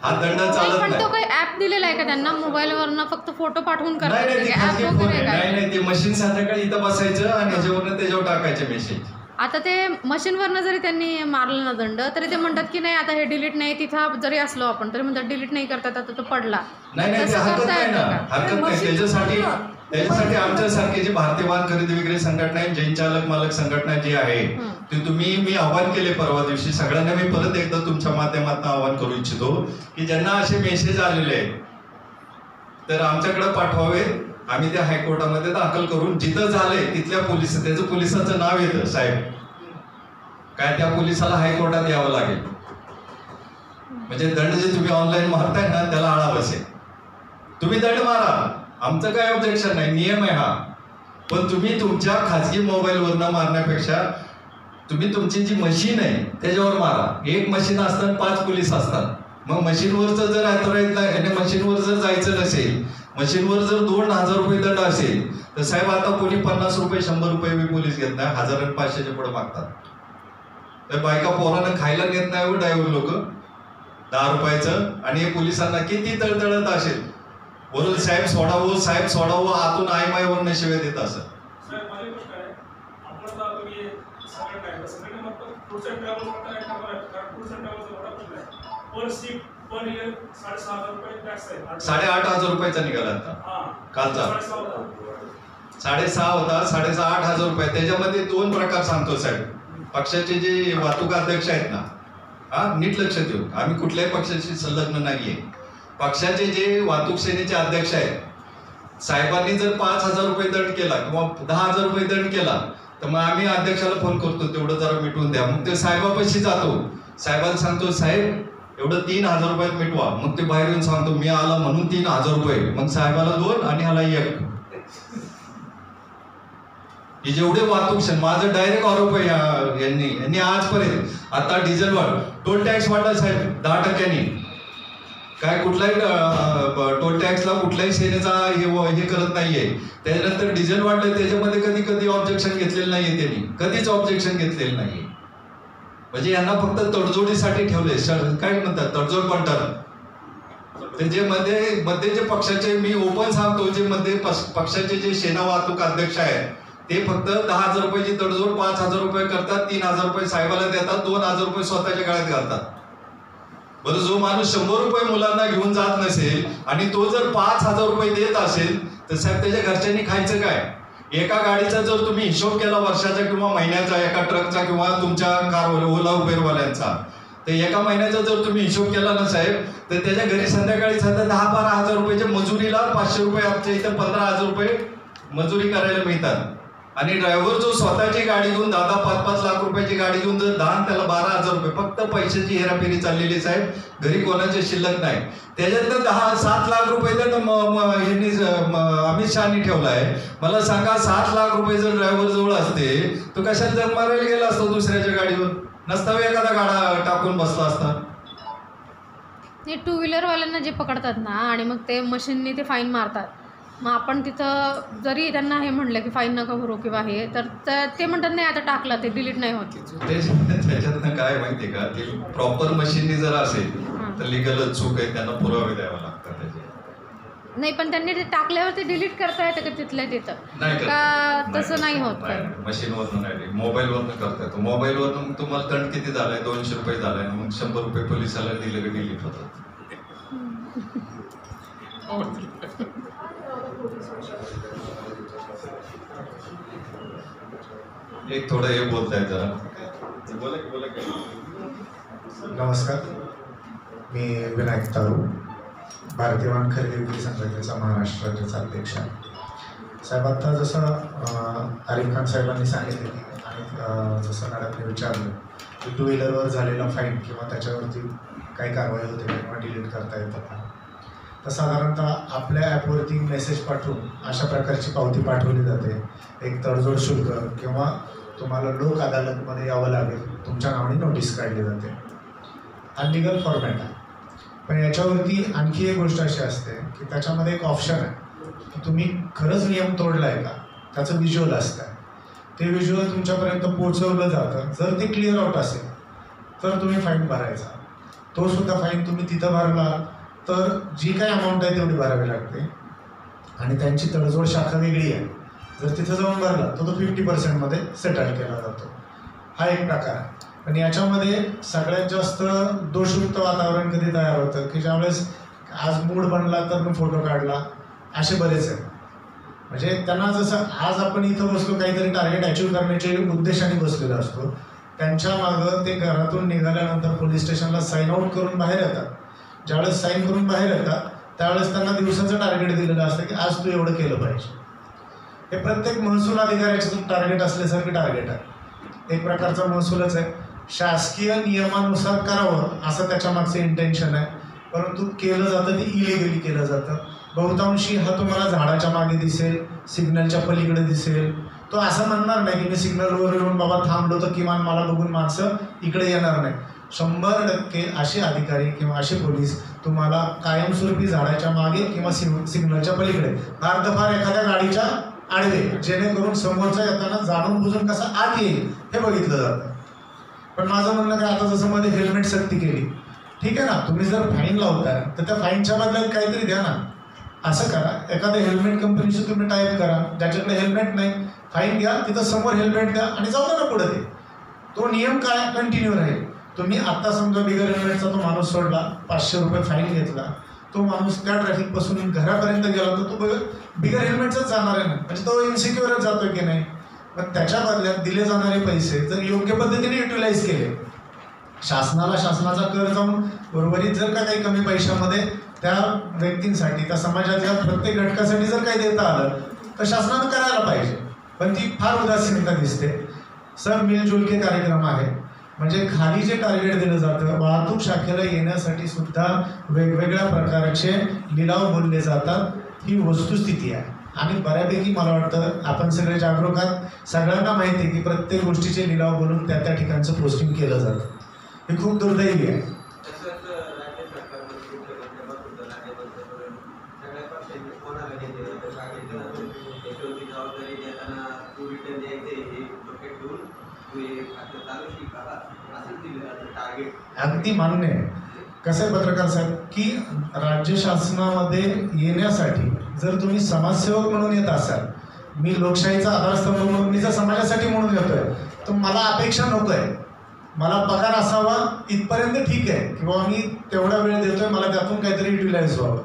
हा दंड चालत पण तो नाही. काही ऍप दिलेला आहे का त्यांना मोबाईलवरनं फक्त फोटो पाठवून नाही नाही, ते खाजगी फोन आहे. नाही नाही, ते मशीन संध्याकाळी इथं बसायचं आणि ह्याच्यावरनं त्याच्यावर टाकायचे मेसेज. आता ते मशीनवरनं जरी त्यांनी मारलं ना दंड, तरी ते म्हणतात की नाही आता हे डिलीट नाही, तिथं जरी असलो आपण तरी म्हणतात डिलीट नाही करतात, आता तो पडला. नाही नाही, ते तसं हरकत करता नाही ना, येतं का? हरकत नाही. त्याच्यासाठी आमच्यासारखी जी भारतीय वाहन खरेदी विक्री संघटना आहे, जैन चालक मालक संघटना जी आहे, ती मी आवाहन केले परवा दिवशी सगळ्यांना. मी परत एकदा तुमच्या माध्यमातून आवाहन करू इच्छितो की ज्यांना असे मेसेज आलेले आहेत तर आमच्याकडे पाठवावे. आम्ही त्या हायकोर्टामध्ये दाखल करून जिथं झालंय तिथल्या त्याचं पोलिसाचं नाव येतं साहेब, काय त्या पोलिसाला हायकोर्टात यावं लागेल. म्हणजे दंड जे तुम्ही ऑनलाईन मारताय ना त्याला आळा बसेल. तुम्ही दंड मारा, आमचं काय ऑब्जेक्शन नाही, नियम आहे हा. पण तुम्ही तुमच्या खाजगी मोबाईलवरनं मारण्यापेक्षा तुम्ही तुमची जी मशीन आहे त्याच्यावर मारा. एक मशीन असतात, 5 पोलीस असतात. मग मशीनवरचं जर अथॉराईज नाही, मशीनवर जर जायचं नसेल, मशीनवर जर 2,000 रुपये दंड असेल तर साहेब आता कोणी 50 रुपये 100 रुपये मी पोलीस घेत नाही, 1000 आणि 500च्या पुढे मागतात. तर बायका पोरांना खायला नेत नाही हो ड्रायव्हर लोक 10 रुपयाचं, आणि पोलिसांना किती तळतळत असेल, वरून साहेब सोडावं साहेब सोडावं, आतून आयमायवरनं शिव्या देत असत. साहेब, माझी गोष्ट आहे, आपण आता तुम्ही सगळं काय सगळं मग पुढच्या ट्रॅव्हल करता काय खबर आहे, कारण पुढच्या ट्रॅव्हलचा एवढा प्रश्न आहे. पर सीट पर इयर 6,500 रुपये टॅक्स आहे. 8,500 रुपयाचा निघाला आता कालचा. 6,500 होता, 8,500 रुपये. त्याच्यामध्ये 2 प्रकार सांगतो साहेब. पक्षाचे जे वाहतूक अध्यक्ष आहेत ना, नीट लक्षात ठेवू, आम्ही कुठल्याही पक्षाशी संलग्न नाहीये. पक्षाचे जे वाहतूक सेनेचे अध्यक्ष आहेत, साहेबांनी जर 5,000 रुपये दंड केला किंवा 10,000 रुपये दंड केला तर मग आम्ही अध्यक्षाला फोन करतो, तेवढं जरा मिटवून द्या. मग ते साहेबापाशी जातो, साहेबांना सांगतो साहेब एवढं 3,000 रुपयात मिटवा. मग ते बाहेर येऊन सांगतो मी आला म्हणून 3,000 रुपये, मग साहेबाला 2 आणि ह्याला 1. हे जेवढे वाहतूक, माझं डायरेक्ट आरोप आहे यांनी आजपर्यंत. आता डिझेल वाढ, टोल टॅक्स वाढला साहेब 10%. काय कुठलाही टोल टॅक्सला कुठल्याही सेनेचा हे करत नाहीये. त्याच्यानंतर डिझेल वाढलंय, त्याच्यामध्ये कधी ऑब्जेक्शन घेतलेलं नाहीये, त्यांनी कधीच ऑब्जेक्शन घेतलेलं नाहीये. म्हणजे यांना फक्त तडजोडीसाठी ठेवले, काय म्हणतात तडजोड पंटर. ते जे मध्ये जे पक्षाचे, मी ओपन सांगतो, जे मध्ये पक्षाचे जे सेना वाहतूक अध्यक्ष आहेत ते फक्त 10,000 रुपयाची तडजोड 5,000 रुपये करतात, 3,000 रुपये साहेबाला देतात, 2,000 रुपये स्वतःच्या गळ्यात घालतात. बरं, जो माणूस 100 रुपये मुलांना घेऊन जात नसेल आणि तो जर 5,000 रुपये देत असेल तर साहेब त्याच्या घरच्यांनी खायचं काय? एका गाडीचा जर तुम्ही हिशोब केला वर्षाचा किंवा महिन्याचा, एका ट्रकचा किंवा तुमच्या कार ओला उबेरवाल्यांचा, तर एका महिन्याचा जर तुम्ही हिशोब केला ना साहेब, तर त्याच्या घरी संध्याकाळी 10-12 हजार रुपयाच्या मजुरीला 500 रुपये, आमच्या इथं 15,000 रुपये मजुरी करायला मिळतात. आणि ड्रायव्हर जो स्वतःची गाडी घेऊन 10-5 लाख रुपयाची गाडी घेऊन जर त्याला 12,000 रुपये, फक्त पैशाची हेराफेरी चाललेली साहेब, घरी कोणाचे शिल्लक नाही. त्याच्यातनं 7 लाख रुपये तर अमित शहानी ठेवला आहे. मला सांगा, 7 लाख रुपये जर ड्रायव्हर जवळ असते तो कशात जग मारायला गेला असतो दुसऱ्याच्या गाडीवर, नसता एखादा गाडा टाकून बसला असता. हे 2 व्हीलरवाल्यांना जे पकडतात ना आणि मग ते मशीनने ते फाईन मारतात, मग आपण तिथं जरी त्यांना हे म्हटलं की फाईन नका भरू किंवा हे तर ते म्हणतात नाही आता टाकलं ते डिलीट नाही होत. त्याच्यातनं काय माहितीये का, ते प्रॉपर मशीननी जर असेल तर लिगलच चूक आहे, त्यांना पुरावे द्यावा लागतात त्याचे. नाही पण त्यांनी ते टाकल्यावर ते डिलीट करता येतं का तिथल्या तिथं नाही का तसं नाही होत काय? मशीनवरनं नाही, मोबाईलवरनं करता येतो. मोबाईलवरनं मग तुम्हाला दंड किती झालाय, 200 रुपये झालाय, मग 100 रुपये पोलिसाला दिले की डिलीट होतात. एक थोडं हे बोलताय जरा, बोला की. नमस्कार, मी विनायक तारू, भारतीय वाहन खरेदी विक्री संघटनेचा महाराष्ट्र राज्याचा अध्यक्ष आहे. साहेब, आता जसं आरिफ खान साहेबांनी सांगितले आणि जसं मॅडमने विचारलं की 2 व्हीलरवर झालेला फाईन किंवा त्याच्यावरती काही कारवाई होते किंवा डिलीट करता येतं का, तर साधारणतः आपल्या ॲपवरती मेसेज पाठवून अशा प्रकारची पावती पाठवली जाते. एक तडजोड शुल्क किंवा तुम्हाला लोक अदालतमध्ये यावं लागेल, तुमच्या नावाने नोटीस काढली जाते. हा लिगल फॉर्मॅट आहे. पण याच्यावरती आणखी एक गोष्ट अशी असते की त्याच्यामध्ये एक ऑप्शन आहे की तुम्ही खरंच नियम तोडला आहे का, त्याचं व्हिज्युअल असतं. ते व्हिज्युअल तुमच्यापर्यंत पोहोचवलं जातं. जर ते क्लिअर आउट असेल तर तुम्ही फाईन भरायचा. तो सुद्धा फाईन तुम्ही तिथं भरला तर जी काही अमाऊंट आहे तेवढी भरावी लागते आणि त्यांची तडजोड शाखा वेगळी आहे. जर तिथं जाऊन भरला तर तो 50% सेटल केला जातो. हा एक प्रकार आहे. पण याच्यामध्ये सगळ्यात जास्त दोषयुक्त वातावरण कधी तयार होतं की ज्यावेळेस आज मूड बनला तर मी फोटो काढला, असे बरेच आहेत. म्हणजे त्यांना जसं आज आपण इथं बसलो काहीतरी टार्गेट अचीव्ह करण्याच्या उद्देशाने बसलेलो असतो, त्यांच्या मागं ते घरातून निघाल्यानंतर पोलीस स्टेशनला साईन आऊट करून बाहेर येतात. ज्यावेळेस साईन करून बाहेर येतात त्यावेळेस त्यांना दिवसाचं टार्गेट दिलेलं असतं की आज तू एवढं केलं पाहिजे. हे प्रत्येक महसूल अधिकाऱ्याचं टार्गेट असल्यासारखं टार्गेट आहे. एक प्रकारचा महसूलच आहे. शासकीय नियमानुसार करावं असं त्याच्या मागचं इंटेन्शन आहे, परंतु केलं जातं ते इलिगली केलं जातं. बहुतांशी हा तुम्हाला झाडाच्या मागे दिसेल, सिग्नलच्या पलीकडे दिसेल. तो असं म्हणणार नाही की मी सिग्नलवर येऊन बाबा थांबलो तर किमान मला बघून माणसं इकडे येणार नाही. 100% असे अधिकारी किंवा असे पोलीस तुम्हाला कायमस्वरूपी झाडाच्या मागे किंवा सिग्नलच्या पलीकडे फार तर फार एखाद्या गाडीच्या आडवे, जेणेकरून समोरचा येताना जाणून बुजून कसा आत येईल हे बघितलं जातं. पण माझं म्हणणं काय, आता जसं मध्ये हेल्मेट सक्ती केली, ठीक आहे ना, तुम्ही जर फाईन लावताय तर त्या फाईनच्या बदल्यात काहीतरी द्या ना. असं करा, एखाद्या हेल्मेट कंपनीशी तुम्ही टाईप करा, ज्याच्याकडे हेल्मेट नाही फाईन घ्या, तिथं समोर हेल्मेट द्या आणि जाऊ ना पुढे. तो नियम काय कंटिन्यू राहील. तुम्ही आत्ता समजा बिगर हेल्मेटचा तो माणूस सोडला, 500 रुपये फाईन घेतला, तो माणूस त्या ट्रॅफिकपासून घरापर्यंत गेला तर तो बिगर हेल्मेटचाच जाणार आहे ना, म्हणजे तो इन्सिक्युअरच जातोय की नाही. पण त्याच्या बदल्यात दिले जाणारे पैसे जर योग्य पद्धतीने युटिलाइज केले, शासनाला शासनाचा कर जाऊन उर्वरित जर का काही कमी पैशामध्ये त्या व्यक्तींसाठी, त्या समाजाच्या प्रत्येक घटकासाठी जर काही देता आलं तर शासनानं करायला पाहिजे. पण ती फार उदासीनता दिसते. सब मिलजुल के कार्यक्रम आहे. म्हणजे खाली जे टार्गेट दिलं जातं, वाहतूक शाखेला येण्यासाठी सुद्धा वेगवेगळ्या प्रकारचे लिलाव बोलले जातात. ही वस्तुस्थिती आहे आणि बऱ्यापैकी मला वाटतं आपण सगळे जागरूक आहात. सगळ्यांना माहिती आहे की प्रत्येक गोष्टीचे लिलाव बोलून त्या त्या ठिकाणचं पोस्टिंग केलं जातं. हे खूप दुर्दैवी आहे. अगदी मान्य आहे. कसं आहे पत्रकार साहेब की राज्य शासनामध्ये येण्यासाठी जर तुम्ही समाजसेवक म्हणून येत असाल, मी लोकशाहीचा आधारस्तंभ म्हणून मी जर समाजासाठी म्हणून येतोय तर मला अपेक्षा नको आहे. मला पगार असावा इथपर्यंत ठीक आहे किंवा मी तेवढा वेळ देतोय, मला त्यातून काहीतरी युटिलाइज व्हावं.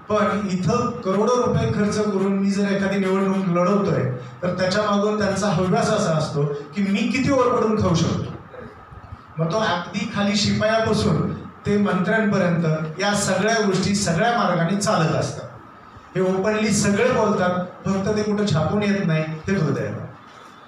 पण इथं करोडो रुपये खर्च करून मी जर एखादी निवडणूक लढवतोय तर त्याच्या मागून त्यांचा हव्यास असा असतो की मी किती वर पडून खाऊ शकतो. मग तो अगदी खाली शिपायापासून ते मंत्र्यांपर्यंत या सगळ्या गोष्टी सगळ्या मार्गाने चालत असतात. हे ओपनली सगळे बोलतात, फक्त ते कुठं छापून येत नाही, हे दुर्दैव.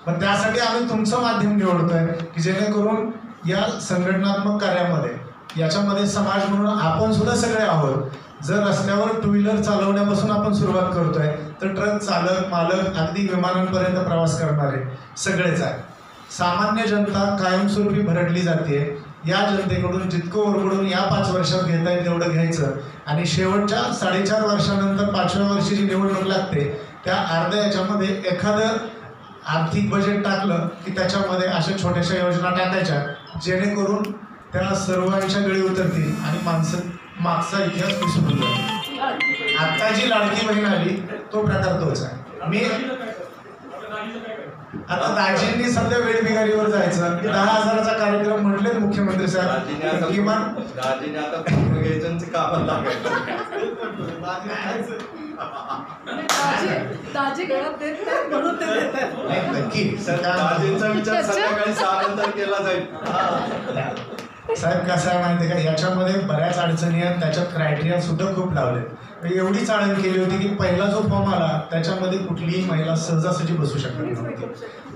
पण त्यासाठी आम्ही तुमचं माध्यम निवडतोय की जेणेकरून या संघटनात्मक कार्यामध्ये याच्यामध्ये समाज म्हणून आपण सुद्धा सगळे आहोत. जर रस्त्यावर 2 व्हीलर चालवण्यापासून आपण सुरुवात करतोय तर ट्रक चालक, मालक, अगदी विमानांपर्यंत प्रवास करणारे सगळेच आहे. सामान्य जनता कायमस्वरूपी भरडली जाते. या जनतेकडून जितकं ओरबडून या 5 वर्षात घेता येईल तेवढं घ्यायचं आणि शेवटच्या 4.5 वर्षानंतर 5व्या वर्षी जी निवडणूक लागते त्या अर्ध्या याच्यामध्ये एखादं आर्थिक बजेट टाकलं की त्याच्यामध्ये अशा छोट्याशा योजना टाकायच्या जेणेकरून त्या सर्वांच्या गळी उतरतील आणि माणसं मागचा इतिहास विसरून जाईल. आता जी लाडकी बहीण आली तो प्रकार तोच आहे. मी आता दाजींनी सध्या वेठबिगारीवर जायचं की 10,000चा कार्यक्रम म्हटले मुख्यमंत्री साहेब किमान दाजीने आता एजंटचे कामाला लागायचं. दाजी गळ्यात देत नाही म्हणून ते देत आहेत. नक्की दाजींचा विचार संध्याकाळी 6 नंतर केला जाईल. साहेब कसं आहे माहिती आहे का, याच्यामध्ये बऱ्याच अडचणी आहेत, त्याच्यात क्रायटेरिया सुद्धा खूप लावले. एवढी चाळण केली होती की पहिला जो फॉर्म आला त्याच्यामध्ये कुठलीही महिला सहजासहजी बसू शकत नव्हती.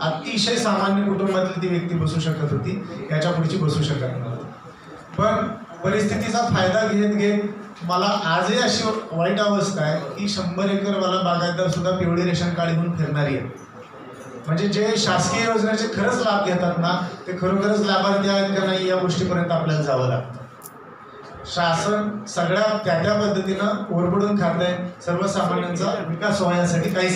अतिशय सामान्य कुटुंबातली ती व्यक्ती बसू शकत होती, याच्या पुढची बसू शकत नव्हती. पण परिस्थितीचा फायदा घेत घेत मला आजही अशी वाईट अवस्था आहे की 100 एकरवाला बागायतदार सुद्धा पिवळी रेशन कार्ड घेऊन फिरणारी आहे. म्हणजे जे शासकीय योजनेचे खरंच लाभ घेतात ना ते खरोखरच लाभार्थी आहेत का नाही या गोष्टीपर्यंत आपल्याला जावं लागतं. शासन सगळ्या त्या पद्धतीनं ओरबडून खात आहे. सर्वसामान्यांचा विकास व्हायसाठी काही